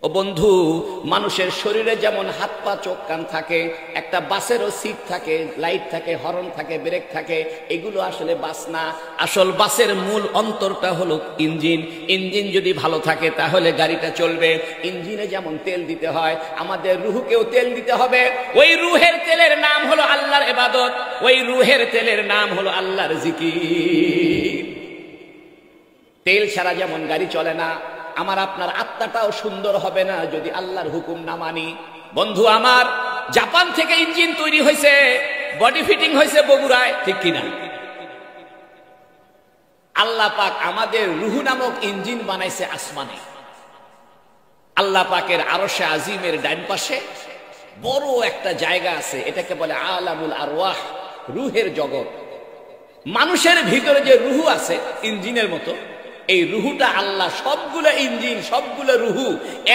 ও বন্ধু, মানুষের শরীরে যেমন হাত পা চোখ কান থাকে, একটা বাসেরও সিট থাকে, লাইট থাকে, হর্ন থাকে, ব্রেক থাকে। এগুলো আসলে বাস না। আসল বাসের মূল অন্তরটা হলো ইঞ্জিন। ইঞ্জিন যদি ভালো থাকে তাহলে গাড়িটা চলবে। ইঞ্জিনে যেমন তেল দিতে হয়, আমাদের রুহকেও তেল দিতে হবে। ওই রুহের তেলের নাম হলো আল্লাহর ইবাদত, ওই রুহের তেলের নাম হলো আল্লাহর জিকির। তেল ছাড়া যেমন গাড়ি চলে না, আমার আপনার আত্মাটাও সুন্দর হবে না যদি আল্লাহর হুকুম না মানি। বন্ধু আমার, জাপান থেকে ইঞ্জিন তৈরি হয়েছে, বডি ফিটিং হয়েছে বগুড়ায়, ঠিক কিনা? আল্লাহ পাক আমাদের রুহ নামক ইঞ্জিন বানাইছে আসমানে। আল্লাহ পাকের আরশে আজিমের ডান পাশে বড় একটা জায়গা আছে, এটাকে বলে আলামুল আরওয়াহ, রুহের জগৎ। মানুষের ভিতরে যে রুহ আছে ইঞ্জিনের মতো, এই রুহুটা আল্লাহ সবগুলো ইঞ্জিন, সবগুলো রুহু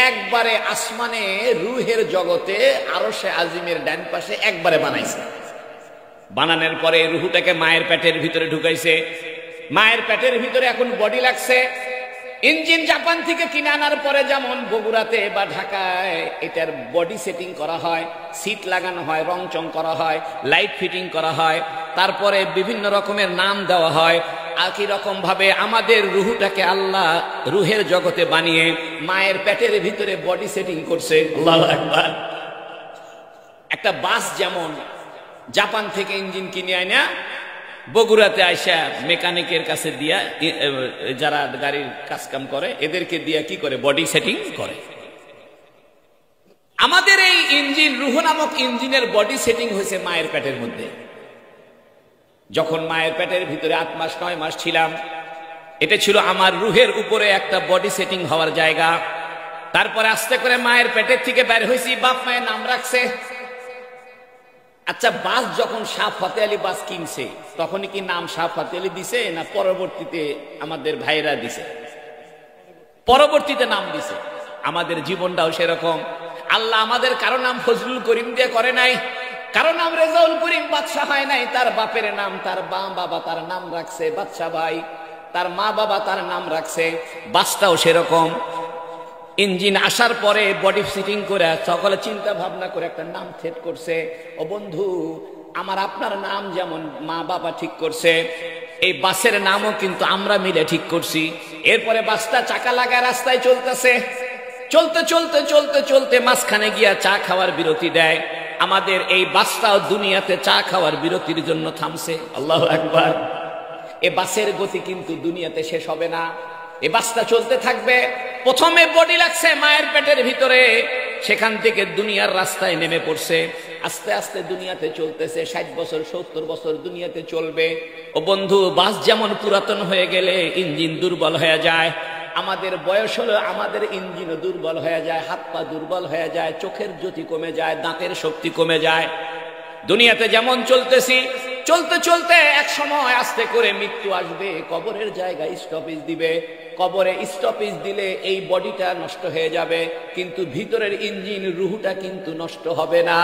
একবারে আসমানে রুহের জগতে আরশে আজিমের ডান পাশে একবারে বানাইছে। বানানোর পরে রুহুটাকে মায়ের পেটের ভিতরে ঢুকাইছে। মায়ের পেটের ভিতরে এখন বডি লাগছে। ইঞ্জিন জাপান থেকে কিনে আনার পরে যেমন বগুড়াতে বা ঢাকায় এটার বডি সেটিং করা হয়, সিট লাগানো হয়, রং চং করা হয়, লাইট ফিটিং করা হয়, তারপরে বিভিন্ন রকমের নাম দেওয়া হয়। একই রকম ভাবে আমাদের রুহুটাকে আল্লাহ রুহের জগতে বানিয়ে মায়ের পেটের ভিতরে বডি সেটিং করছে। আল্লাহু আকবার। একটা বাস যেমন জাপান থেকে ইঞ্জিন কিনে আনা বগুড়াতে আইসা মেকানিকের কাছে দিয়া, যারা গাড়ির কাজ কাম করে এদেরকে দিয়া কি করে, বডি সেটিং করে। আমাদের এই ইঞ্জিন, রুহ নামক ইঞ্জিনের বডি সেটিং হয়েছে মায়ের পেটের মধ্যে। যখন মায়ের পেটের ভিতরে 8 মাস 9 মাস ছিলাম, এটা ছিল আমার রুহের উপরে একটা বডি সেটিং হওয়ার জায়গা। তারপরে আস্তে করে মায়ের পেটের থেকে বের হয়েছি, বাপ মায়ের নাম রাখছে। আচ্ছা, বাস যখন শাহ ফতে আলী বাস কিনছে তখনই কি নাম শাহ ফতে আলী দিছে, না পরবর্তীতে আমাদের ভাইরা দিছে? পরবর্তীতে নাম দিছে। আমাদের জীবনটাও সেরকম। আল্লাহ আমাদের কারো নাম ফজলুল করিম দিয়ে করে নাই, কারো নাম রেজাউল করিম বাদশাহ হয় নাই। তার বাপের নাম, তার বাবা তার নাম রাখছে বাদশাহ ভাই, তার মা বাবা তার নাম রাখছে। বাসটাও সেরকম। ইঞ্জিন আসার পরে বডি ফিটিং করে সকলে চিন্তা ভাবনা করে একটা নাম সেট করছে। ও বন্ধু আমার, আপনার নাম যেমন মা বাবা ঠিক করছে, এই বাসের নামও কিন্তু আমরা মিলে ঠিক করছি। এরপরে বাসটা চাকা লাগা রাস্তায় চলতেছে। চলতে চলতে চলতে চলতে মাঝখানে গিয়া চা খাওয়ার বিরতি দেয়। আমাদের এই বাসটাও দুনিয়াতে চা খাওয়ার বিরতির জন্য থামছে। আল্লাহু আকবার। এ বাসের গতি কিন্তু দুনিয়াতে শেষ হবে না, এ বাসটা চলতে থাকবে। প্রথমে বডি লাগছে মায়ের পেটের ভিতরে, সেখান থেকে দুনিয়ার রাস্তায় নেমে পড়ছে। আস্তে আস্তে দুনিয়াতে চলতেছে। 60 বছর 70 বছর দুনিয়াতে চলবে। ও বন্ধু, বাস যেমন পুরাতন হয়ে গেলে ইঞ্জিন দুর্বল হয়ে যায়, আমাদের বয়স হলো আমাদের ইঞ্জিনও দুর্বল হয়ে যায়, হাত পা দুর্বল হয়ে যায়, চোখের জ্যোতি কমে যায়, দাঁতের শক্তি কমে যায়। দুনিয়াতে যেমন চলতেছি, চলতে চলতে এক সময় আস্তে করে মৃত্যু আসবে, কবরের জায়গায় স্টপেজ দিবে। কবরে স্টপেজ দিলে এই বডিটা নষ্ট হয়ে যাবে, কিন্তু ভিতরের ইঞ্জিন রুহটা কিন্তু নষ্ট হবে না।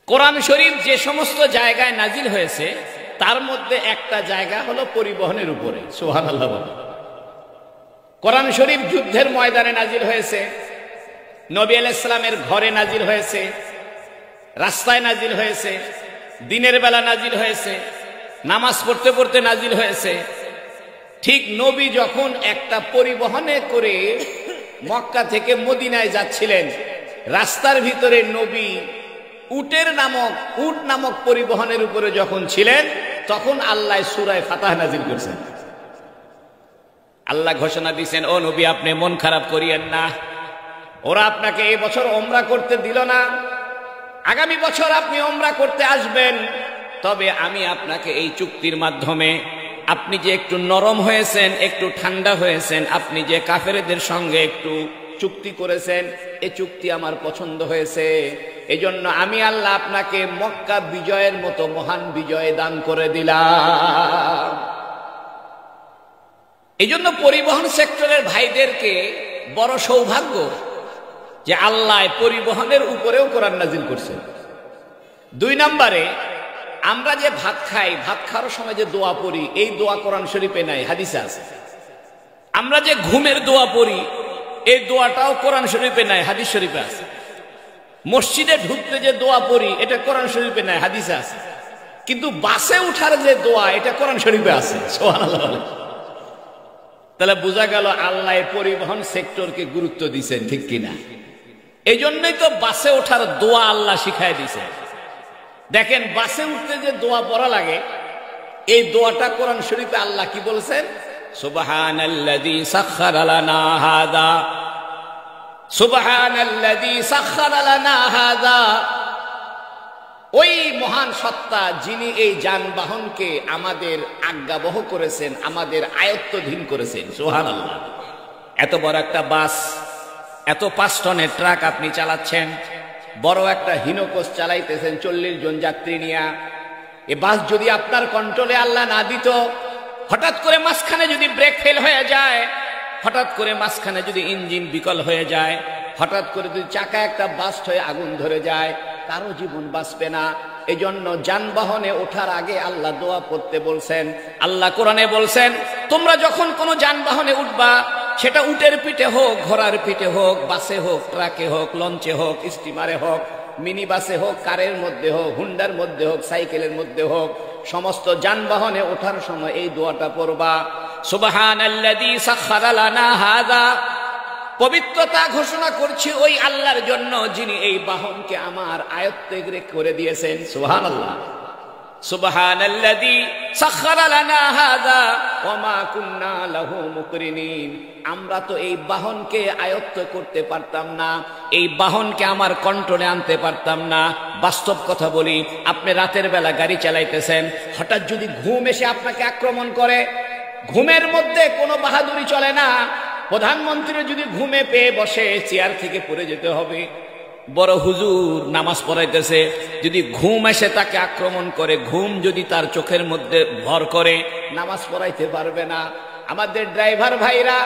কোরআন শরীফ যে সমস্ত জায়গায় নাজিল হয়েছে তার মধ্যে একটা জায়গা হলো পরিবহনের উপরে। সুবহানাল্লাহ বলেন। কোরআন শরীফ যুদ্ধের ময়দানে নাজিল হয়েছে, নবী আলাইহিস সালামের ঘরে নাজিল হয়েছে, রাস্তায় নাজিল হয়েছে, দিনের বেলা নাজিল হয়েছে, নামাজ পড়তে পড়তে নাজিল হয়েছে। ঠিক নবী যখন একটা পরিবহনে করে মক্কা থেকে মদিনায় যাচ্ছিলেন, রাস্তার ভিতরে নবী উট নামক পরিবহনের উপরে যখন ছিলেন, তখন আল্লাহ সূরা ফাতিহা নাজিল করেছেন। আল্লাহ ঘোষণা দিয়েছেন, ও নবী আপনি মন খারাপ করিয়েন না, ওরা আপনাকে এই বছর ওমরা করতে দিল না, আগামী বছর আপনি ওমরা করতে আসবেন। তবে আমি আপনাকে এই চুক্তির মাধ্যমে, আপনি যে একটু নরম হয়েছেন, একটু ঠান্ডা হয়েছেন, আপনি যে কাফেরদের সঙ্গে একটু চুক্তি করেছেন, এই চুক্তি আমার পছন্দ হয়েছে। এজন্য আমি আল্লাহ আপনাকে মক্কা বিজয়ের মতো মহান বিজয় দান করে দিলাম। এজন্য পরিবহন সেক্টরের ভাইদেরকে বড় সৌভাগ্য যে আল্লাহ পরিবহনের উপরেও কোরআন নাজিল করছে। 2 নম্বরে, আমরা যে ভাত খাই, ভাত খাওয়ার সময় যে দোয়া পড়ি, এই দোয়া কোরআন শরীফে নাই, হাদিসে আছে। আমরা যে ঘুমের দোয়া পড়ি, এই দোয়াটাও কোরআন শরীফে নাই, হাদিস শরীফে আছে। মসজিদে ঢুকতে যে দোয়া পড়ি, এটা কোরআন শরীফে নাই, হাদিসে আছে। কিন্তু বাসে উঠার যে দোয়া, এটা কোরআন শরীফে আছে। সুবহানাল্লাহ। তাহলে বোঝা গেল আল্লাহ পরিবহন সেক্টরকে গুরুত্ব দিচ্ছেন, ঠিক কিনা? এই জন্যই তো বাসে ওঠার দোয়া আল্লাহ শিখায় দিয়েছেন। দেখেন, বাসে উঠতে যে দোয়া পড়া লাগে, এই দোয়াটা কোরআন শরীফে আল্লাহ কি বলছেন? সুবহানাল্লাযী সাখখারা লানা হাযা, সুবহানাল্লাযী সাখখারা লানা হাযা। ওই মহান সত্তা যিনি এই যানবাহনকে আমাদের আজ্ঞাবহ করেছেন, আমাদের আয়ত্তধীন করেছেন। সুবহানাল্লাহ। এত বড় একটা বাস, এত 5 টনের ট্রাক আপনি চালাচ্ছেন, বড় একটা হিনোকোস চালাইতেছেন 40 জন যাত্রী নিয়ে। এ বাস যদি আপনার কন্ট্রোলে আল্লাহ না দিত, হঠাৎ করে মাঝখানে যদি ব্রেক ফেল হয়ে যায়, হঠাৎ করে মাঝখানে যদি ইঞ্জিন বিকল হয়ে যায়, হঠাৎ করে যদি চাকা একটা বাস্ট হয়ে আগুন ধরে যায়, কারো জীবন বাঁচবে না। এজন্য যানবাহনে ওঠার আগে আল্লাহ দোয়া পড়তে বলছেন। আল্লাহ কোরআনে বলছেন, তোমরা যখন কোনো যানবাহনে উঠবা, সেটা উটের পিঠে হোক, ঘোড়ার পিঠে হোক, বাসে হোক, ট্রাকে হোক, লঞ্চে হোক, স্টিমারে হোক, মিনি বাসে হোক, কারের মধ্যে হোক, হুন্ডার মধ্যে হোক, সাইকেলের মধ্যে হোক, সমস্ত যানবাহনে ওঠার সময় এই দোয়াটা পড়বা। সুবহানাল্লাযী সাখখারা লানা হাযা। পবিত্রতা ঘোষণা করছি ওই আল্লাহর জন্য, যিনি এই বাহনকে আমার আয়ত্তে করে দিয়েছেন। সুবহানাল্লাহ। সুবহানাল্লাযী সাখখারা লানা হাযা ওয়া মা কুন্না লাহু মুকরিনিন। আমরা তো এই বাহনকে আয়ত্ত করতে পারতাম না, এই বাহনকে আমার কন্ট্রোলে আনতে পারতাম না। বাস্তব কথা বলি, আপনি রাতের বেলা গাড়ি চালাইতেছেন, হঠাৎ যদি ঘুম এসে আপনাকে আক্রমণ করে, ঘুমের মধ্যে কোনো বাহাদুরি চলে না। প্রধানমন্ত্রী যদি ঘুমে পেয়ে বসে, চেয়ার থেকে পড়ে যেতে হবে। বড় হুজুর নামাজ পড়াইতেছে, যদি ঘুম এসে তাকে আক্রমণ করে, ঘুম যদি তার চোখের মধ্যে ভর করে, নামাজ পড়াইতে পারবে না। আমাদের ড্রাইভার ভাইরা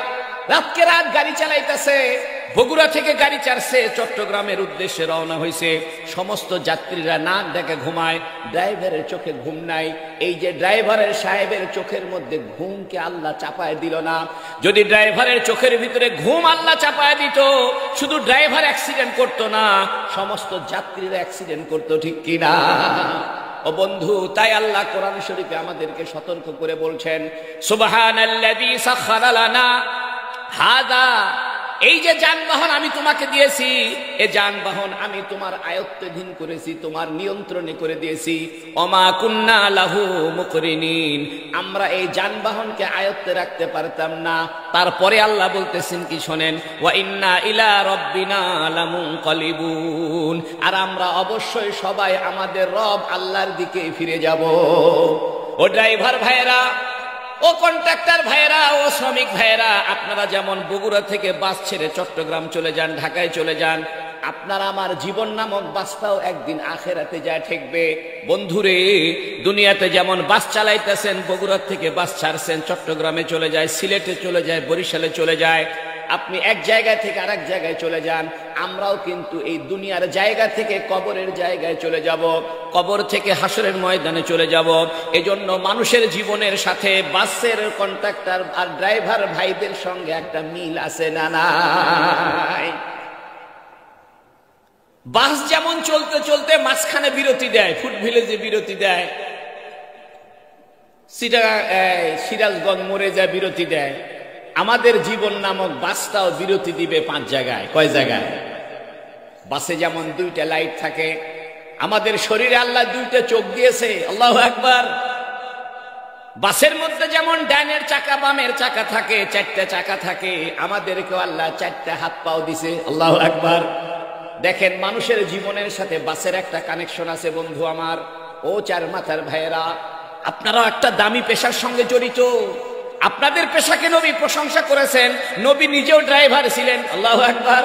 রাতকে রাত গাড়ি চালাইতেছে, বগুড়া থেকে গাড়ি চারছে, চট্টগ্রামের উদ্দেশ্যে রওনা হয়েছে। সমস্ত যাত্রীরা নাক ডেকে ঘুমায়, ড্রাইভারের চোখে ঘুম নাই। এই যে ড্রাইভারের সাহেবের চোখের মধ্যে ঘুমকে আল্লাহ চাপায় দিল না। যদি ড্রাইভারের চোখের ভিতরে ঘুম আল্লাহ চাপায় দিত, শুধু ড্রাইভার অ্যাক্সিডেন্ট করতো না, সমস্ত যাত্রীরা অ্যাক্সিডেন্ট করতো, ঠিক কিনা? ও বন্ধু, তাই আল্লাহ কোরআন শরীফে আমাদেরকে সতর্ক করে বলছেন, সুবহানাল্লাযী সাখখারা লানা হাযা। এই যে যানবাহন আমি তোমাকে দিয়েছি, এই যানবাহন আমি তোমার আয়ত্তাধীন করেছি, তোমার নিয়ন্ত্রণে করে দিয়েছি। ওমা কুন্না লাহু মুকরিনিন। আমরা এই যানবাহনকে আয়ত্তে রাখতে পারতাম না। তারপরে আল্লাহ বলতেছেন কি শোনেন, ওয়া ইন্না ইলা রাব্বিনা লামুনকালিবুন। আর আমরা অবশ্যই সবাই আমাদের রব আল্লাহর দিকে ফিরে যাব। ও ড্রাইভার ভাইরা, ও কন্ট্রাক্টর ভাইরা, ও শ্রমিক ভাইরা, আপনারা যেমন বগুড়া থেকে বাস ছেড়ে চট্টগ্রাম চলে যান, ঢাকায় চলে যান, আপনার আমার জীবন নামক বাসটাও একদিন আখেরাতে যায় ঠেকবে। বন্ধুরে, দুনিয়াতে যেমন বাস চালাইতেছেন, বগুড়া থেকে বাস ছাড়ছেন, চট্টগ্রামে চলে যায়, সিলেটে চলে যায়, বরিশালে চলে যায়, আপনি এক জায়গা থেকে আরেক জায়গায় চলে যান। আমরাও কিন্তু এই দুনিয়ার জায়গা থেকে কবরের জায়গায় চলে যাব, কবর থেকে হাসরের ময়দানে চলে যাব। এজন্য মানুষের জীবনের সাথে বাসের কন্ট্রাক্টর আর ড্রাইভার ভাইদের সঙ্গে একটা মিল আছে না নাই? বাস যেমন চলতে চলতে মাঝখানে বিরতি দেয়, ফুট ভিলেজে বিরতি দেয়, সিরাজগঞ্জ মোড়ে যায় বিরতি দেয়, আমাদের জীবন নামক বাসটাও বিরতি দিবে 5 জায়গায়। কয় জায়গায়? বাসে যেমন 2টা লাইট থাকে, আমাদের শরীরে আল্লাহ 2টা চোখ দিয়েছে। আল্লাহু আকবার। বাসের মধ্যে যেমন ডাইনের চাকা বামের চাকা থাকে, 4টা চাকা থাকে, আমাদেরকেও আল্লাহ 4টা হাত পাও দিছে। আল্লাহু আকবার। দেখেন, মানুষের জীবনের সাথে বাসের একটা কানেকশন আছে বন্ধু আমার। ও চার মাথার ভাইয়েরা, আপনারাও একটা দামি পেশার সঙ্গে জড়িত। আপনাদের পেশাকে নবী প্রশংসা করেছেন, নবী নিজেও ড্রাইভার ছিলেন। আল্লাহু আকবার।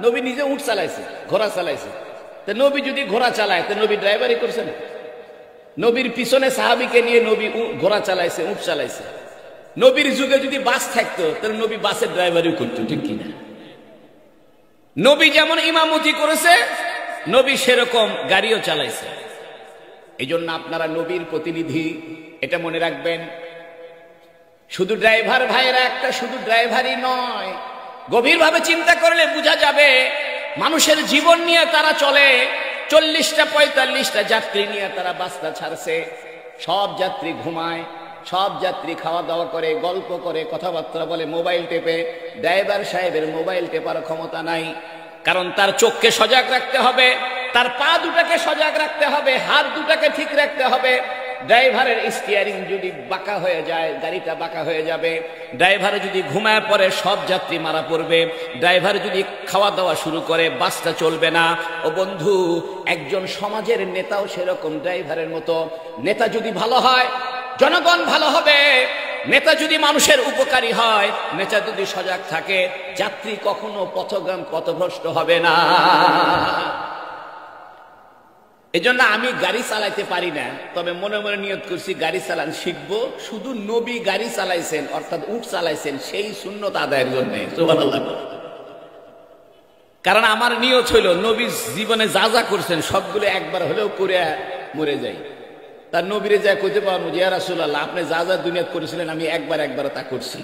নবী নিজে উট চালাইছে, ঘোড়া চালাইছে। তো নবী যদি ঘোড়া চালায়, তো নবী ড্রাইভারই করছে না? নবীর পিছনে সাহাবীকে নিয়ে নবী ঘোড়া চালাইছে, উট চালাইছে। নবীর যুগে যদি বাস থাকতো, তাহলে নবী বাসের ড্রাইভারই করতো, ঠিক কিনা? নবী যেমন ইমামতি করেছে, নবী সেরকম গাড়িও চালাইছে। এই জন্য আপনারা নবীর প্রতিনিধি, এটা মনে রাখবেন। শুধু ড্রাইভার ভাইরা একটা শুধু ড্রাইভারই নয়, গভীরভাবে চিন্তা করলে বোঝা যাবে মানুষের জীবন নিয়ে তারা চলে। 40টা 45টা যাত্রী নিয়ে তারা বাসটা ছাড়ছে। সব যাত্রী ঘুমায়, সব যাত্রী খাওয়া দাওয়া করে, গল্প করে, কথাবার্তা বলে, মোবাইল টেপে। ড্রাইভার সাহেবের মোবাইল টেপার ক্ষমতা নাই, কারণ তার চোখকে সজাগ রাখতে হবে, তার পা দুটাকে সজাগ রাখতে হবে, হাত দুটাকে ঠিক রাখতে হবে। ড্রাইভারের স্টিয়ারিং যদি বাঁকা হয়ে যায়, গাড়িটা বাঁকা হয়ে যাবে। ড্রাইভার যদি ঘুমায় পড়ে, সব যাত্রী মারা পড়বে। ড্রাইভার যদি খাওয়া দাওয়া শুরু করে, বাসটা চলবে না। ও বন্ধু, একজন সমাজের নেতাও সেরকম ড্রাইভারের মতো। নেতা যদি ভালো হয়, জনগণ ভালো হবে। নেতা যদি মানুষের উপকারী হয়, নেতা যদি সজাগ থাকে, যাত্রী কখনো পথভ্রষ্ট হবে না। এজন্য আমি গাড়ি চালাইতে পারি না, তবে মনে মনে নিয়ত করছি গাড়ি চালান শিখবো। শুধু নবী গাড়ি চালাইছেন, অর্থাৎ উট চালাইছেন, সেই সুন্নত আদায়ের জন্য। সুবহানাল্লাহ। কারণ আমার নিয়ত হইল নবী জীবনে যা যা করছেন সবগুলো একবার হলেও করে মরে যাই। তার নবীরে যা কইতে পারবো যে ইয়া রাসূলুল্লাহ, আপনি যা যা দুনিয়াত করেছিলেন আমি একবার তা করছি।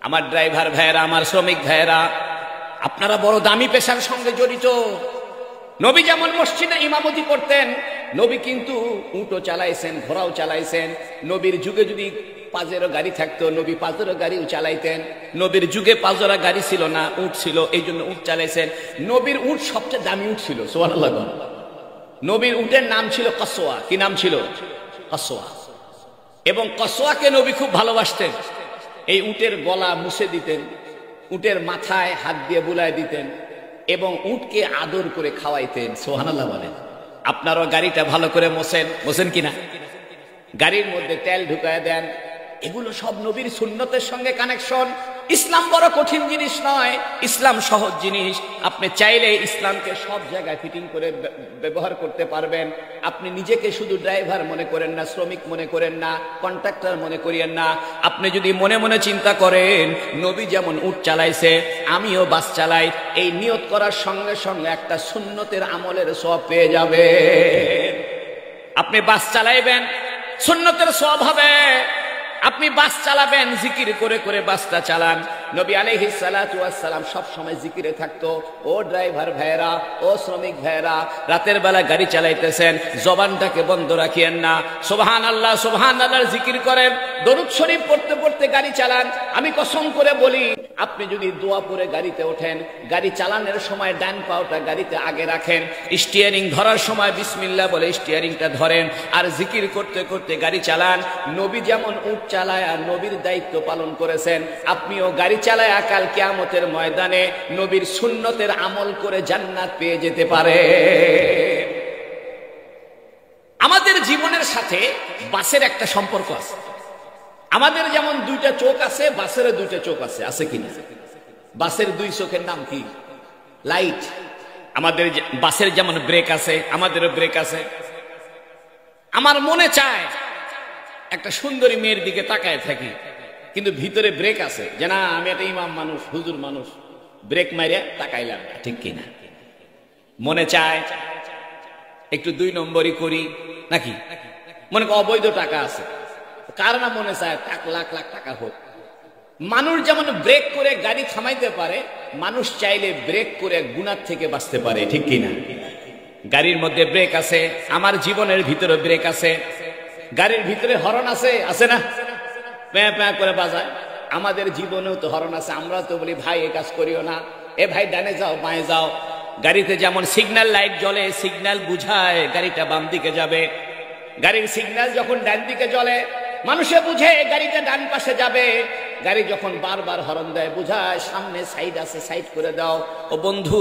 আমার ড্রাইভার ভাইয়েরা, আমার শ্রমিক ভাইয়েরা, আপনারা বড় দামি পেশার সঙ্গে জড়িত। নবী যেমন মসজিদে ইমামতি করতেন, নবী কিন্তু উটও চালাইছেন, ঘোড়াও চালাইছেন। নবীর যুগে যদি পাজেরো গাড়ি থাকতো, নবী পাজেরো গাড়িও চালাইতেন। নবীর যুগে পাজরা গাড়ি ছিল না, উট ছিল, এই জন্য উট চালাইছেন। নবীর উট সবচেয়ে দামি উট ছিল। সুবহানাল্লাহ। নবীর উটের নাম ছিল কসওয়া। কি নাম ছিল? কসওয়া। এবং কসওয়াকে নবী খুব ভালোবাসতেন। এই উটের গলা মুছে দিতেন, উটের মাথায় হাত দিয়ে বুলায় দিতেন এবং উটকে আদর করে খাওয়াইতেন। সুবহানাল্লাহ বলেন। আপনারও গাড়িটা ভালো করে মোছেন কিনা? গাড়ির মধ্যে তেল ঢুকায় দেন। এগুলো সব নবীর সুন্নতের সঙ্গে কানেকশন। ইসলাম বড় কঠিন জিনিস নয়, ইসলাম সহজ জিনিস। আপনি চাইলে ইসলামকে সব জায়গায় ফিটিং করে ব্যবহার করতে পারবেন। আপনি নিজেকে শুধু ড্রাইভার মনে করেন না, শ্রমিক মনে করেন না, কন্ট্রাক্টর মনে করিয়েন না। আপনি যদি মনে মনে চিন্তা করেন নবী যেমন উট চালাইছে, আমিও বাস চালাই, এই নিয়ত করার সঙ্গে সঙ্গে একটা সুন্নতের আমলের সওয়াব পেয়ে যাবে। আপনি বাস চালাইবেন, সুন্নতের সওয়াব হবে। আপনি বাস চালাবেন, জিকির করে করে বাসটা চালান। নবী আলাইহিস সালাতু ওয়াস সালাম সব সময় জিকিরে থাকতো। ও ড্রাইভার ভাইরা, ও শ্রমিক ভাইরা, রাতের বেলা গাড়ি চালাইতেছেন, জবানটাকে বন্ধ রাখিয়েন না। সুবহানাল্লাহ সুবহানাল্লাহর জিকির করেন, দরুদ শরীফ পড়তে পড়তে গাড়ি চালান। আমি কসম করে বলি, আপনি যদি দোয়া পড়ে গাড়িতে ওঠেন, গাড়ি চালানোর সময় ডান পাওটা গাড়িতে আগে রাখেন, স্টিয়ারিং ধরার সময় বিসমিল্লাহ বলে স্টিয়ারিংটা ধরেন, আর জিকির করতে করতে গাড়ি চালান। নবী যেমন উট চালায় আর নবীর দায়িত্ব পালন করেছেন, আপনিও গাড়ি চালায় কাল কিয়ামতের ময়দানে নবীর সুন্নতের আমল করে জান্নাত পেয়ে যেতে পারে। আমাদের জীবনের সাথে বাসের একটা সম্পর্ক আছে। আমাদের যেমন দুইটা চোখ আছে, বাসেরও দুইটা চোখ আছে। আছে কিনা? বাসের দুই চোখের নাম কি? লাইট। আমাদের বাসের যেমন ব্রেক আছে, আমাদেরও ব্রেক আছে। আমার মনে চায় একটা সুন্দরী মেয়ের দিকে তাকায় থাকি, কিন্তু ভিতরে ব্রেক আছে যে না, আমি একটা ইমাম মানুষ, হুজুর মানুষ, ব্রেক মারিয়া তাকাইলাম না। ঠিক কিনা? মনে চায় একটু 2 নম্বরই করি নাকি? মনে কর অবৈধ টাকা আছে, কার না মনে চায় লাখ লাখ টাকা হোক। মানুষ যেমন ব্রেক করে গাড়ি থামাইতে পারে, মানুষ চাইলে ব্রেক করে গুনাহ থেকে বাঁচতে পারে। ঠিক কিনা? গাড়ির মধ্যে ব্রেক আছে, আমার জীবনের ভিতরে ব্রেক আছে। গাড়ির ভিতরে হর্ন আছে, আছে না? প্যাঁ প্যাঁ করে বাজায়। আমাদের জীবনেও তো হর্ন আছে। আমরা তো বলি ভাই এ কাজ করিও না, এ ভাই ডানে যাও, বাঁয়ে যাও। গাড়িতে যেমন সিগন্যাল লাইট জ্বলে, সিগন্যাল বুঝায় গাড়িটা বাম দিকে যাবে। গাড়ির সিগন্যাল যখন ডান দিকে জ্বলে, মানুষে বুঝে গাড়িটা ডান পাশে যাবে। গাড়ি যখন বারবার হর্ন দেয়, বুঝায় সামনে সাইড আছে, সাইড করে দাও। ও বন্ধু,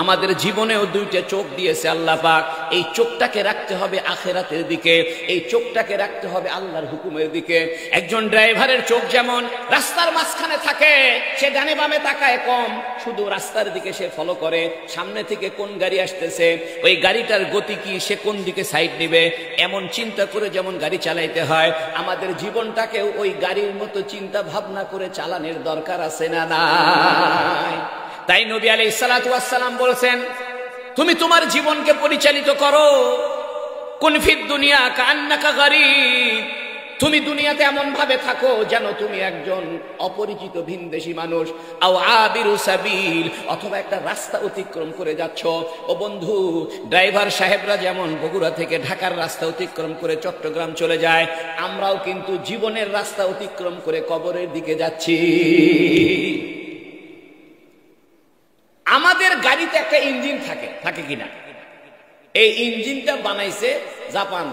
আমাদের জীবনেও দুইটা চোখ দিয়েছে আল্লাহ পাক। এই চোখটাকে রাখতে হবে আখিরাতের দিকে, এই চোখটাকে রাখতে হবে আল্লাহর হুকুমের দিকে। একজন ড্রাইভারের চোখ যেমন রাস্তার মাঝখানে থাকে, সে ডানে বামে তাকায় কম, শুধু রাস্তার দিকে সে ফলো করে, সামনে থেকে কোন গাড়ি আসতেছে, ওই গাড়িটার গতি কি, সে কোন দিকে সাইড নেবে, এমন চিন্তা করে যেমন গাড়ি চালাইতে হয়, আমাদের জীবনটাকেও ওই গাড়ির মতো চিন্তা ভাবনা করে চালানোর দরকার আছে না নাই? তাই নবী আলাইহিস সালাতু ওয়াস সালাম বলেছেন, তুমি তোমার জীবনকে পরিচালিত করো। কুন ফিদ দুনিয়া কান্নাকা গারীব, তুমি দুনিয়াতে এমন ভাবে থাকো যেন তুমি একজন অপরিচিত ভিনদেশী মানুষ, আও আবিরু সাবিল, অথবা একটা রাস্তা অতিক্রম করে যাচ্ছ। ও বন্ধু, ড্রাইভার সাহেবরা যেমন বগুড়া থেকে ঢাকার রাস্তা অতিক্রম করে চট্টগ্রাম চলে যায়, আমরাও কিন্তু জীবনের রাস্তা অতিক্রম করে কবরের দিকে যাচ্ছি। আমাদের গাড়িতে একটা ইঞ্জিন থাকে কিনা? এই ইঞ্জিনটা বানাইছে জাপান।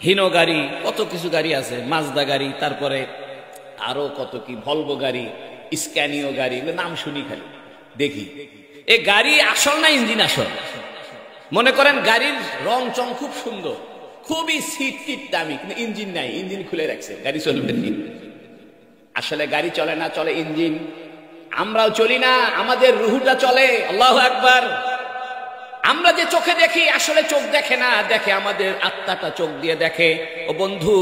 হিনো গাড়ি, কত কিছু গাড়ি আছে, মাজদা গাড়ি, তারপরে আরো কত কি, ভলভো গাড়ি, স্ক্যানিও গাড়ি, নাম শুনি খালি দেখি। এই গাড়ি আসল না ইঞ্জিন আসল? মনে করেন গাড়ির রং চং খুব সুন্দর, খুবই সিট টিট দামি, কিন্তু ইঞ্জিন নাই, ইঞ্জিন খুলে রাখছে, গাড়ি চলবে না। আসলে গাড়ি চলে না, চলে ইঞ্জিন। আমরাও চলি না, আমাদের রুহুটা চলে। আল্লাহু আকবার। আমরা যে চোখে দেখি, আসলে চোখ দেখে না, দেখে আমাদের আত্মাটা চোখ দিয়ে দেখে। ও বন্ধু,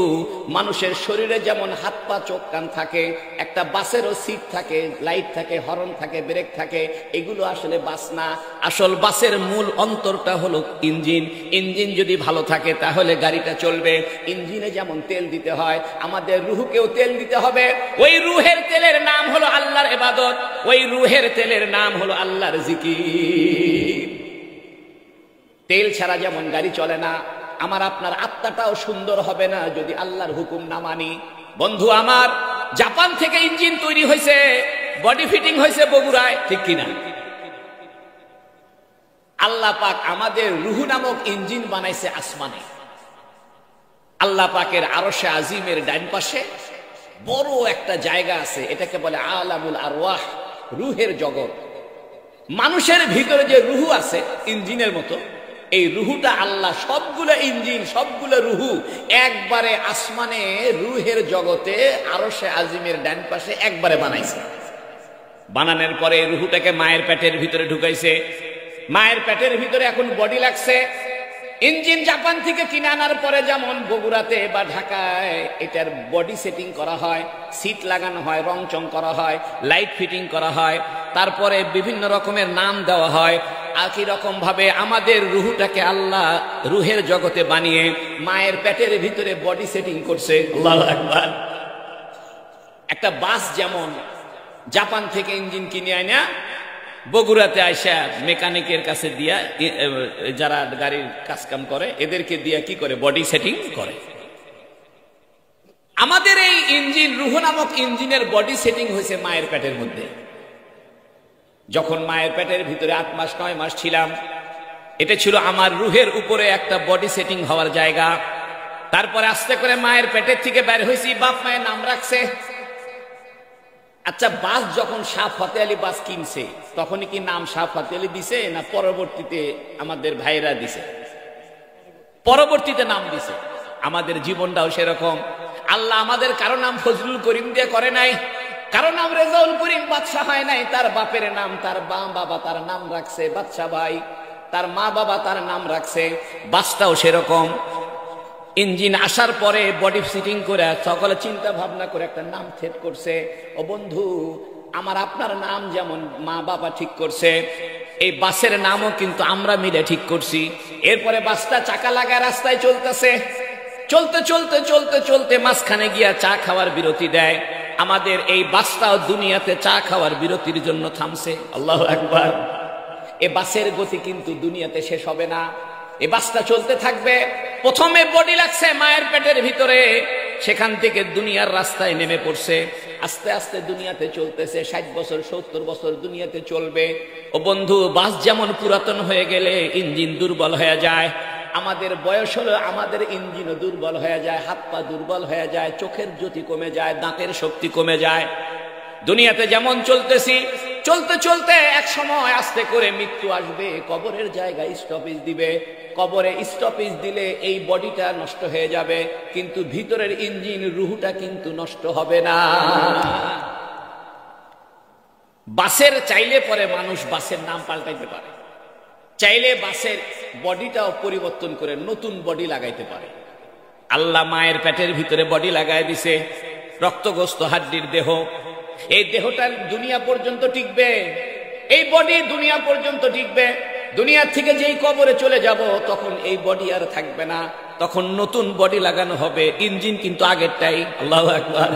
মানুষের শরীরে যেমন হাত পা চোখ কান থাকে, একটা বাসেরও সিট থাকে, লাইট থাকে, হর্ন থাকে, ব্রেক থাকে, এগুলো আসলে বাস না। আসল বাসের মূল অন্তরটা হলো ইঞ্জিন। ইঞ্জিন যদি ভালো থাকে তাহলে গাড়িটা চলবে। ইঞ্জিনে যেমন তেল দিতে হয়, আমাদের রুহকেও তেল দিতে হবে। ওই রুহের তেলের নাম হলো আল্লাহর ইবাদত, ওই রুহের তেলের নাম হলো আল্লাহর জিকির। তেল ছাড়া যেমন গাড়ি চলে না, আমার আপনার আত্মাটাও সুন্দর হবে না যদি আল্লাহর হুকুম না মানি। বন্ধু আমার, জাপান থেকে ইঞ্জিন তৈরি হয়েছে, বডি ফিটিং হয়েছে বগুড়ায়, ঠিক কিনা? আল্লাহ পাক আমাদের রুহু নামক ইঞ্জিন বানাইছে আসমানে। আল্লাহ পাকের আরশে আজিমের ডান পাশে বড় একটা জায়গা আছে, এটাকে বলে আলামুল আরওয়াহ, রুহের জগৎ। মানুষের ভিতরে যে রুহু আছে ইঞ্জিনের মতো, এই রুহুটা আল্লাহ সবগুলো ইঞ্জিন, সবগুলো রুহু একবারে আসমানে রুহের জগতে আরশে আজিমের ডান পাশে একবারে বানাইছে। বানানোর পরে রুহুটাকে মায়ের পেটের ভিতরে ঢুকাইছে। মায়ের পেটের ভিতরে এখন বডি লাগছে। ইঞ্জিন জাপান থেকে কিনে আনার পরে যেমন বগুড়াতে বা ঢাকায় এটার বডি সেটিং করা হয়, সিট লাগানো হয়, রং চং করা হয়, লাইট ফিটিং করা হয়, তারপরে বিভিন্ন রকমের নাম দেওয়া হয়। একই রকম ভাবে আমাদের রুহুটাকে আল্লাহ রুহের জগতে বানিয়ে মায়ের পেটের ভিতরে বডি সেটিং করছে। আল্লাহু আকবার। একটা বাস যেমন জাপান থেকে ইঞ্জিন কিনে আনা বগুড়াতে আইসা মেকানিকের কাছে দিয়া, যারা গাড়ির কাজ কাম করে এদেরকে দিয়া কি করে, বডি সেটিং করে। আমাদের এই ইঞ্জিন, রুহ নামক ইঞ্জিনের বডি সেটিং হয়েছে মায়ের পেটের মধ্যে। যখন মায়ের পেটের ভিতরে 8 মাস 9 মাস ছিলাম, এটা ছিল আমার রুহের উপরে একটা বডি সেটিং হওয়ার জায়গা। তারপরে আস্তে করে মায়ের পেটের থেকে বের হয়েছি, বাপ মায়ের নাম রাখছে। আচ্ছা, বাস যখন শাহ ফতে আলী বাস কিনছে তখনই কি নাম শাহ ফতে আলী দিছে, না পরবর্তীতে আমাদের ভাইরা দিছে? পরবর্তীতে নাম দিছে। আমাদের জীবনটাও সেরকম। আল্লাহ আমাদের কারো নাম ফজলুল করিম দিয়ে করে নাই, কারো নাম রেজাউল করিম বাদশাহ হয় নাই। তার বাপের নাম, তার বাবা তার নাম রাখছে বাদশাহ ভাই, তার মা বাবা তার নাম রাখছে। বাসটাও সেরকম। ইঞ্জিন আসার পরে বডি সিটিং করে সকলে চিন্তা ভাবনা করে একটা নাম সেট করছে। ও বন্ধু আমার, আপনার নাম যেমন মা বাবা ঠিক করছে, এই বাসের নামও কিন্তু আমরা মিলে ঠিক করছি। এরপরে বাসটা চাকা লাগায় রাস্তায় চলতেছে। চলতে চলতে চলতে চলতে মাঝখানে গিয়া চা খাওয়ার বিরতি দেয়। আমাদের এই বাসটাও দুনিয়াতে চা খাওয়ার বিরতির জন্য থামছে। আল্লাহু আকবার। এ বাসের গতি কিন্তু দুনিয়াতে শেষ হবে না, এ বাসটা চলতে থাকবে। প্রথমে বডি লাগছে মায়ের পেটের ভিতরে, সেখান থেকে দুনিয়ার রাস্তায় নেমে পড়ছে। আস্তে আস্তে দুনিয়াতে চলতেছে, 60 বছর 70 বছর দুনিয়াতে চলবে। ও বন্ধু, বাস যেমন পুরাতন হয়ে গেলে ইঞ্জিন দুর্বল হয়ে যায়, আমাদের বয়স হলো আমাদের ইঞ্জিনও দুর্বল হয়ে যায়, হাত পা দুর্বল হয়ে যায়, চোখের জ্যোতি কমে যায়, দাঁতের শক্তি কমে যায়। দুনিয়াতে যেমন চলতেছি, চলতে চলতে এক সময় আস্তে করে মৃত্যু আসবে, কবরের জায়গায় স্টপেজ দিবে। কবরে স্টপেজ দিলে এই বডিটা নষ্ট হয়ে যাবে, কিন্তু ভিতরের ইঞ্জিন রুহুটা কিন্তু নষ্ট হবে না। বাসের চাইলে পরে মানুষ বাসের নাম পাল্টাইতে পারে, চাইলে বাসের বডিটাও পরিবর্তন করে নতুন বডি লাগাইতে পারে। আল্লাহ মায়ের পেটের ভিতরে বডি লাগাই দিছে, রক্তগ্রস্ত হাড্ডির দেহ। এই দেহটা দুনিয়া পর্যন্ত টিকবে, এই বডি দুনিয়া পর্যন্ত টিকবে। দুনিয়া থেকে যেই কবরে চলে যাব তখন এই বডি আর থাকবে না, তখন নতুন বডি লাগানো হবে, ইঞ্জিন কিন্তু আগেরটাই। আল্লাহু আকবার।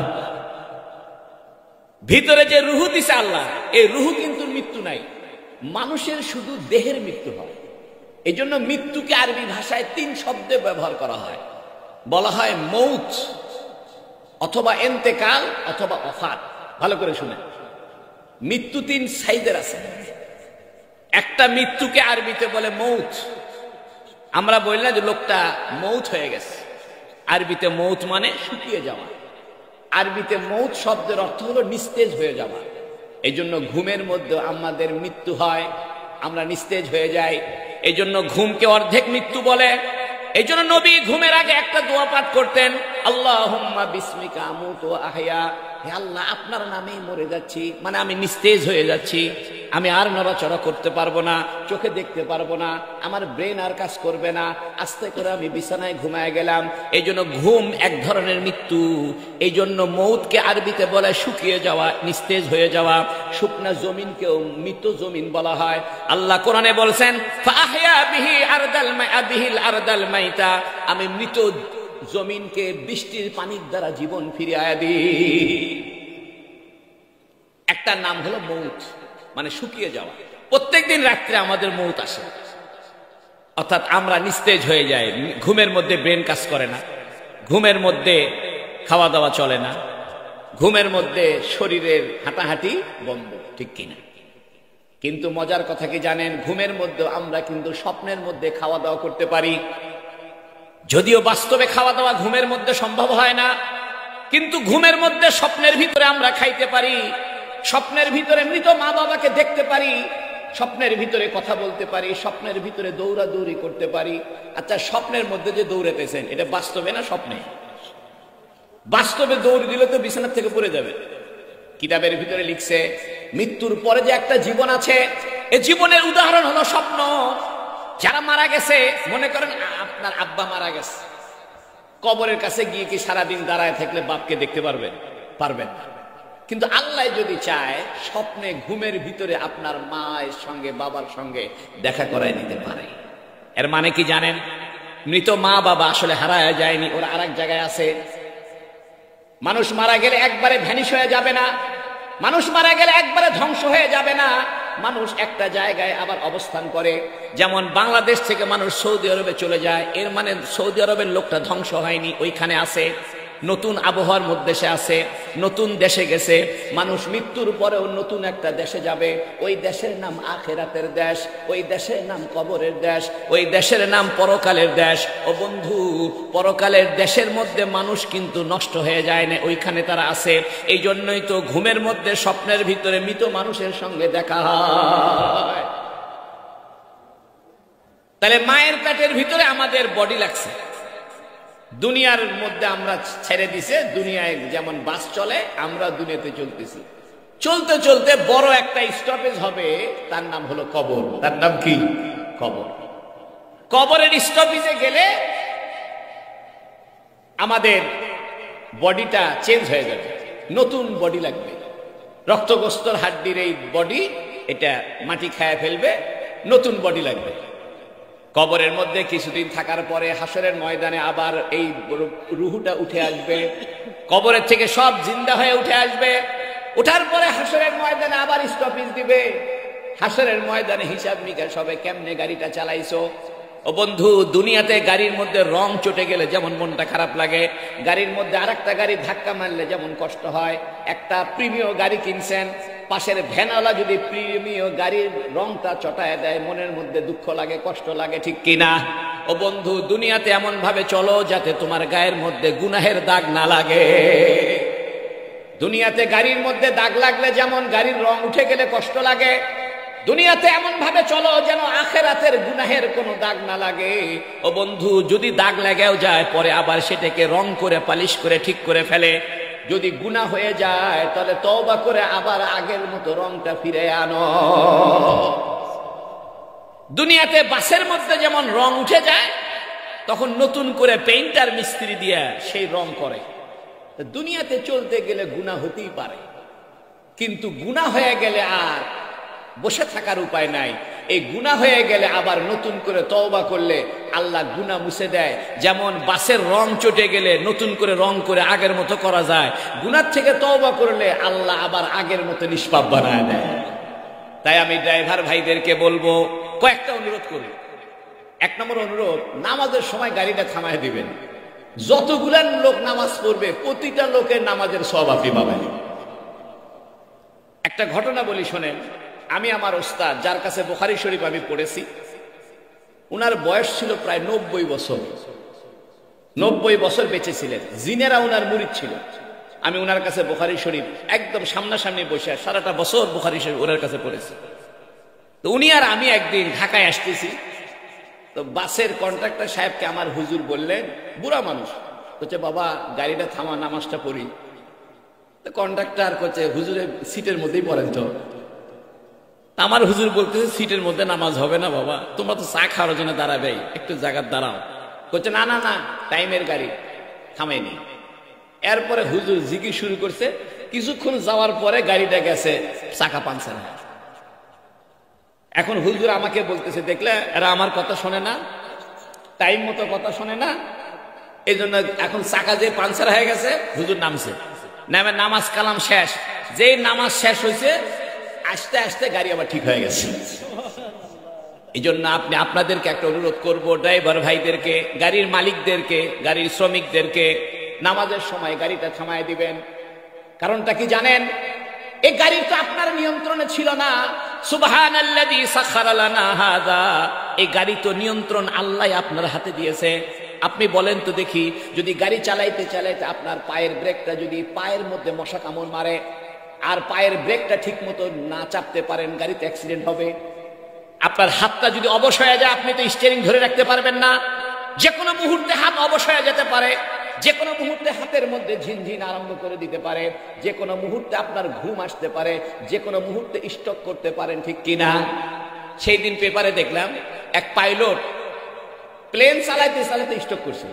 ভিতরে যে রুহু দিছে আল্লাহ, এই রুহু কিন্তু মৃত্যু নাই। মানুষের শুধু দেহের মৃত্যু হয়। এই জন্য মৃত্যুকে আরবি ভাষায় 3 শব্দে ব্যবহার করা হয়। বলা হয় মৌত, অথবা এন্তেকাল, অথবা ওফাত। ভালো করে শুনে, মৃত্যু 3 সাইজের আছে। একটা মৃত্যুকে আরবিতে বলে মৌত। আমরা বলি না যে লোকটা মৌত হয়ে গেছে, আরবিতে মৌত মানে শুকিয়ে যাওয়া। আরবিতে মৌত শব্দের অর্থ হলো নিস্তেজ হয়ে যাওয়া। এই জন্য ঘুমের মধ্যে আমাদের মৃত্যু হয়, আমরা নিস্তেজ হয়ে যাই। এই জন্য ঘুমকে অর্ধেক মৃত্যু বলে। এই জন্য নবী ঘুমের আগে একটা দোয়া পাঠ করতেন, আল্লাহুম্মা বিসমিকা আমুতু ওয়া আহইয়া। হে আল্লাহ, আপনার নামেই মরে যাচ্ছি, মানে আমি নিস্তেজ হয়ে যাচ্ছি, আমি আর নড়াচড়া করতে পারবো না, চোখে দেখতে পারবো না, আমার ব্রেন আর কাজ করবে না, আস্তে করে আমি বিছানায় ঘুমায় গেলাম। এই জন্য ঘুম এক ধরনের মৃত্যু। এই জন্য মৌতকে আরবিতে বলে শুকিয়ে যাওয়া, নিস্তেজ হয়ে যাওয়া। শুকনা জমিনকেও মৃত জমিন বলা হয়। আল্লাহ কোরআনে বলছেন, ফাআহইয়া বিহি আরদাল বিহিল আরদাল মাইতা, আমি মৃত জমিনকে বৃষ্টির পানির দ্বারা জীবন ফিরিয়ে দিই। একটা নাম হলো মৌত, মানে শুকিয়ে যাওয়া। প্রত্যেকদিন রাত্রে আমাদের মৌত আসে, অর্থাৎ আমরা নিস্তেজ হয়ে যাই। ঘুমের মধ্যে ব্রেন কাজ করে না, ঘুমের মধ্যে খাওয়া দাওয়া চলে না, ঘুমের মধ্যে শরীরের হাঁটাহাঁটি বন্ধ, ঠিক কিনা? কিন্তু মজার কথা কি জানেন, ঘুমের মধ্যে আমরা কিন্তু স্বপ্নের মধ্যে খাওয়া দাওয়া করতে পারি। যদিও বাস্তবে খাওয়া দাওয়া ঘুমের মধ্যে সম্ভব হয় না, কিন্তু ঘুমের মধ্যে স্বপ্নের ভিতরে আমরা খাইতে পারি। স্বপ্নের ভিতরে মৃত মা বাবাকে দেখতে পারি, স্বপ্নের ভিতরে কথা বলতে পারি, স্বপ্নের ভিতরে দৌড়াদৌড়ি করতে পারি। আচ্ছা, স্বপ্নের মধ্যে যে দৌড়াতেছেন, এটা বাস্তবে না স্বপ্নে? বাস্তবে দৌড় দিলে তো বিছানার থেকে পড়ে যাবে। কিতাবের ভিতরে লিখছে, মৃত্যুর পরে যে একটা জীবন আছে, এই জীবনের উদাহরণ হলো স্বপ্ন। যারা মারা গেছে, মনে করেন আপনার আব্বা মারা গেছে, কবরের কাছে গিয়ে কি সারাদিন দাঁড়ায় থাকলে বাপকে দেখতে পারবেন? পারবেন না। কিন্তু আল্লাহ যদি চায়, স্বপ্নে ঘুমের ভিতরে আপনার মায়ের সঙ্গে বাবার সঙ্গে দেখা করায় নিতে পারে। এর মানে কি জানেন? মৃত মা বাবা আসলে হারায় যায়নি, ওরা আরেক জায়গায় আছে। মানুষ মারা গেলে একবারে ভ্যানিশ হয়ে যাবে না, মানুষ মারা গেলে একবারে ধ্বংস হয়ে যাবে না। মানুষ একটা জায়গায় আবার অবস্থান করে। যেমন বাংলাদেশ থেকে মানুষ সৌদি আরবে চলে যায়, এর মানে সৌদি আরবের লোকটা ধ্বংস হয়নি, ওইখানে আছে, নতুন আবহাওয়ার মধ্যে সে আছে, নতুন দেশে গেছে। মানুষ মৃত্যুর পরেও নতুন একটা দেশে যাবে, ওই দেশের নাম আখিরাতের দেশ, ওই দেশের নাম কবরের দেশ, ওই দেশের নাম পরকালের দেশ। ও বন্ধু, পরকালের দেশের মধ্যে মানুষ কিন্তু নষ্ট হয়ে যায় না, ওইখানে তারা আছে। এই জন্যই তো ঘুমের মধ্যে স্বপ্নের ভিতরে মৃত মানুষের সঙ্গে দেখা হয়। তাহলে মায়ের পেটের ভিতরে আমাদের বডি লাগছে, দুনিয়ার মধ্যে আমরা ছেড়ে দিছে। দুনিয়ায় যেমন বাস চলে, আমরা দুনিয়াতে চলতেছি। চলতে চলতে বড় একটা স্টপেজ হবে, তার নাম হলো কবর। তার নাম কি? কবর। কবরের স্টপেজে গেলে আমাদের বডিটা চেঞ্জ হয়ে যাবে, নতুন বডি লাগবে। রক্তগোস্তর হাড্ডির এই বডি, এটা মাটি খায় ফেলবে, নতুন বডি লাগবে। কবরের মধ্যে কিছুদিন থাকার পরে হাসরের ময়দানে আবার এই রুহুটা উঠে আসবে, কবরের থেকে সব জিন্দা হয়ে উঠে আসবে। ওঠার পরে হাসরের ময়দানে আবার স্টপেজ দিবে। হাসরের ময়দানে হিসাব নিকাশ হবে, কেমনে গাড়িটা চালাইছো। ও বন্ধু, দুনিয়াতে গাড়ির মধ্যে রং চটে গেলে যেমন মনটা খারাপ লাগে, গাড়ির মধ্যে আরেকটা গাড়ি ধাক্কা মারলে যেমন কষ্ট হয়। একটা প্রিমিয় গাড়ি কিনছেন, পাশের ভ্যানওয়ালা যদি প্রিমিয় গাড়ির রংটা চটায় দেয়, মনের মধ্যে দুঃখ লাগে, কষ্ট লাগে, ঠিক কিনা? ও বন্ধু, দুনিয়াতে এমন ভাবে চলো যাতে তোমার গায়ের মধ্যে গুনাহের দাগ না লাগে। দুনিয়াতে গাড়ির মধ্যে দাগ লাগলে যেমন গাড়ির রং উঠে গেলে কষ্ট লাগে, দুনিয়াতে এমন ভাবে চলো যেন আখিরাতের গুনাহের কোনো দাগ না লাগে। ও বন্ধু, যদি দাগ লাগেও যায়, পরে আবার সেটাকে রং করে পালিশ করে ঠিক করে ফেলে। যদি গুনাহ হয়ে যায়, তাহলে তওবা করে আবার আগের মতো রংটা ফিরে আনো। দুনিয়াতে বাসের মধ্যে যেমন রং উঠে যায়, তখন নতুন করে পেইন্টার মিস্ত্রি দিয়ে সেই রং করে। দুনিয়াতে চলতে গেলে গুনাহ হতেই পারে, কিন্তু গুনাহ হয়ে গেলে আর বসে থাকার উপায় নাই। এই গুনাহ হয়ে গেলে আবার নতুন করে তওবা করলে আল্লাহ গুনাহ মুছে দেয়। যেমন বাসের রং চটে গেলে নতুন করে রং করে আগের মতো করা যায়, গুনাহ থেকে তওবা করলে আল্লাহ আবার আগের মতো নিষ্পাপ বানায় দেয়। তাই আমি ড্রাইভার ভাইদেরকে বলবো, কয়েকটা অনুরোধ করি। এক নম্বর অনুরোধ, নামাজের সময় গাড়িটা থামায় দিবেন। যতগুলান লোক নামাজ পড়বে প্রতিটা লোকের নামাজের সওয়াব আপনি পাবেন। একটা ঘটনা বলি শোনেন। আমি আমার ওস্তাদ, যার কাছে বুখারী শরীফ আমি পড়েছি, উনার বয়স ছিল প্রায় 90 বছর। 90 বছর বেঁচে ছিলেন। জিনেরা উনার মুরিদ ছিল। আমি উনার কাছে বুখারী শরীফ একদম সামনাসামনি বসে সারাটা বছর বুখারী শরীফ ওনার কাছে পড়েছি। তো উনি আর আমি একদিন ঢাকায় আসতেছি, তো বাসের কন্ট্রাক্টর সাহেবকে আমার হুজুর বললেন, বুড়া মানুষ, বলছে বাবা গাড়িটা থামা, নামাজটা পড়ি। তো কন্ট্রাক্টর করছে, হুজুরের সিটের মধ্যেই পড়েন তো। আমার হুজুর বলতেছে, সিটের মধ্যে নামাজ হবে না বাবা, তোমরা তো চা খাওয়ার জন্য দাঁড়াবে, একটু জায়গার দাঁড়াও। বলছে না না না, টাইমের গাড়ি, থামাইনি। এরপরে হুজুর জিকির শুরু করছে। কিছুক্ষণ যাওয়ার পরে গাড়িটা গেছে চাকা পাঞ্চার। এখন হুজুর আমাকে বলতেছে, দেখলে এরা আমার কথা শোনে না, টাইম মতো কথা শোনে না, এই জন্য এখন চাকা যে পাঞ্চার হয়ে গেছে। হুজুর নামছে, নামে নামাজ কালাম শেষ। যেই নামাজ শেষ হয়েছে আস্তে আস্তে গাড়ি আবার ঠিক হয়ে গেছে। এই জন্য আপনাদেরকে একটা অনুরোধ করব, ড্রাইভার ভাইদেরকে, গাড়ির মালিকদেরকে, গাড়ির শ্রমিকদেরকে, নামাজের সময় গাড়িটা থামায় দিবেন। কারণটা কি জানেন? এই গাড়ি তো আপনার নিয়ন্ত্রণে ছিল না। সুবহানাল্লাযী সাখারা লানা হাযা, এই গাড়ি তো নিয়ন্ত্রণ আল্লাহ আপনার হাতে দিয়েছে। আপনি বলেন তো দেখি, যদি গাড়ি চালাইতে চালাইতে আপনার পায়ের ব্রেকটা যদি পায়ের মধ্যে মশা কামড় মারে আর পায়ের ব্রেকটা ঠিক মতো না চাপতে পারেন, গাড়িতে অ্যাক্সিডেন্ট হবে। আপনার হাতটা যদি অবশ হয়ে যায়, আপনি তো স্টিয়ারিং ধরে রাখতে পারবেন না। যে কোনো মুহূর্তে হাত অবশ হয়ে যেতে পারে, যে কোনো মুহূর্তে হাতের মধ্যে ঝিনঝিন আরম্ভ করে দিতে পারে, যে কোনো মুহূর্তে আপনার ঘুম আসতে পারে, যে কোনো মুহূর্তে স্ট্রোক করতে পারেন, ঠিক কিনা? সেই দিন পেপারে দেখলাম এক পাইলট প্লেন চালাইতে চালাইতে স্ট্রোক করছে।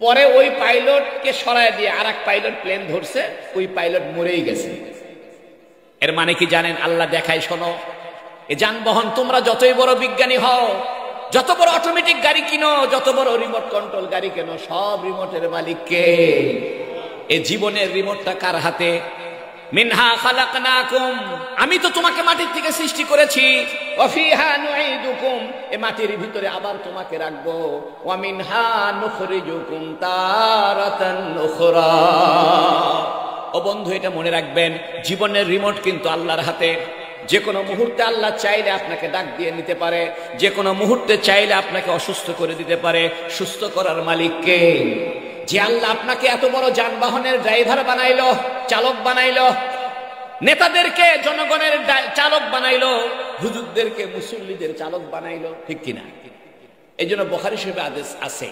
পরে ওই পাইলটকে সরায় দিয়ে আর এক পাইলট প্লেন ধরছে, ওই পাইলট মরেই গেছে। এর মানে কি জানেন? আল্লাহ দেখায়, শোনো, এ যানবাহন তোমরা যতই বড় বিজ্ঞানী হও, যত বড় অটোমেটিক গাড়ি কিনো, যত বড় রিমোট কন্ট্রোল গাড়ি কেন, সব রিমোটের মালিক কে? এই জীবনের রিমোটটা কার হাতে? মিনহা খালাকনাকুম, আমি তো তোমাকে মাটির থেকে সৃষ্টি করেছি। ওয়া ফিহা নুঈদুকুম, এই মাটির ভিতরে আবার তোমাকে রাখবো। ওয়া মিনহা নুখরিজুকুম তারাতান উখরা। ও বন্ধু, এটা মনে রাখবেন, জীবনের রিমোট কিন্তু আল্লাহর হাতে। যে কোনো মুহূর্তে আল্লাহ চাইলে আপনাকে ডাক দিয়ে নিতে পারে, যে কোনো মুহূর্তে চাইলে আপনাকে অসুস্থ করে দিতে পারে। সুস্থ করার মালিক কে? যে আল্লাহ আপনাকে এত বড় যানবাহনের ড্রাইভার বানাইলো, চালক বানাইলো, নেতাদেরকে জনগণের চালক বানাইলো, হুজুরদেরকে মুসল্লিদের চালক বানাইলো, ঠিক কিনা? এই জন্য বুখারী শরীফে আদেশ আছে,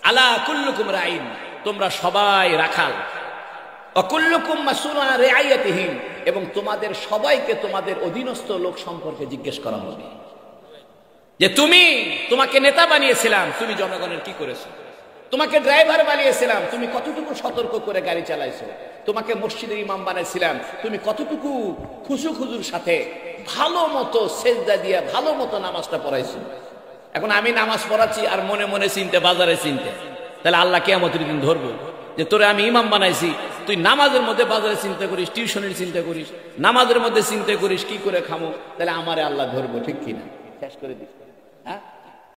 আলা কুল্লুকুম রাইন, তোমরা সবাই রাখাল, অকুল্লুকুম মাসউলুন আন রাইয়াতিহিম, এবং তোমাদের সবাইকে তোমাদের অধীনস্থ লোক সম্পর্কে জিজ্ঞেস করা হবে যে তোমাকে নেতা বানিয়েছিলাম, তুমি জনগণের কি করেছো? তোমাকে ড্রাইভার বানিয়েছিলাম, তুমি কতটুকু সতর্ক করে গাড়ি চালাইছো? তোমাকে মসজিদের ইমাম বানাইছিলাম, তুমি কতটুকু খুশুখুজুর সাথে ভালো মতো সেজদা দিয়ে ভালো মতো নামাজটা পড়াইছো? এখন আমি নামাজ পড়াচ্ছি আর মনে মনে চিনতে, বাজারে চিনতে, তাহলে আল্লাহ কিয়ামতের দিন ধরবো যে তোরে আমি ইমাম বানাইছি, তুই নামাজের মধ্যে বাজারে চিন্তা করিস, টিউশনের চিন্তা করিস, নামাজের মধ্যে চিন্তা করিস কি করে খামো, তাহলে আমারে আল্লাহ ধরবো, ঠিক কিনা? শেষ করে দিস, হ্যাঁ।